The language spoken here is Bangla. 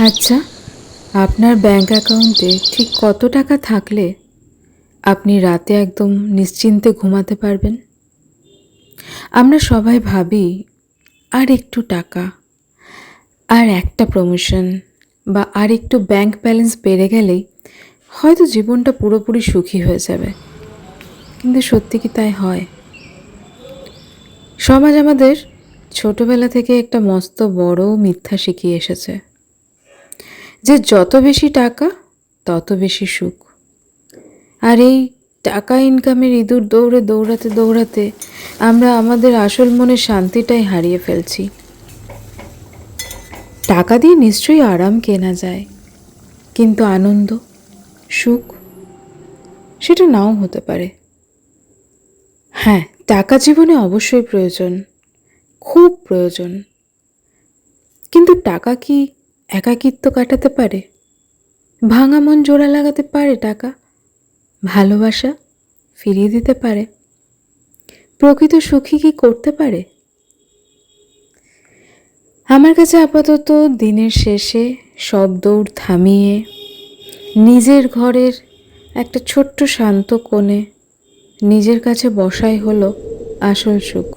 আচ্ছা, আপনার ব্যাংক অ্যাকাউন্টে ঠিক কত টাকা থাকলে আপনি রাতে একদম নিশ্চিন্তে ঘুমাতে পারবেন? আমরা সবাই ভাবি আর একটু টাকা, আর একটা প্রমোশন বা আর একটু ব্যাংক ব্যালেন্স বেড়ে গেলেই হয়তো জীবনটা পুরোপুরি সুখী হয়ে যাবে। কিন্তু সত্যি কি তাই হয়? সমাজ আমাদের ছোটবেলা থেকে একটা মস্ত বড় মিথ্যা শিখিয়ে এসেছে যে যত বেশি টাকা তত বেশি সুখ। আর এই টাকা ইনকামের ইঁদুর দৌড়ে দৌড়াতে দৌড়াতে আমরা আমাদের আসল মনের শান্তিটাই হারিয়ে ফেলছি। টাকা দিয়ে নিশ্চয়ই আরাম কেনা যায়, কিন্তু আনন্দ, সুখ সেটা নাও হতে পারে। হ্যাঁ, টাকা জীবনে অবশ্যই প্রয়োজন, খুব প্রয়োজন। কিন্তু টাকা কি একাকিত্ব কাটাতে পারে? ভাঙা মন জোড়া লাগাতে পারে টাকা? ভালোবাসা ফিরিয়ে দিতে পারে? প্রকৃত সুখী কি করতে পারে? আমার কাছে আপাতত দিনের শেষে সব দৌড় থামিয়ে নিজের ঘরের একটা ছোট্ট শান্ত কোণে নিজের কাছে বসাই হলো আসল সুখ।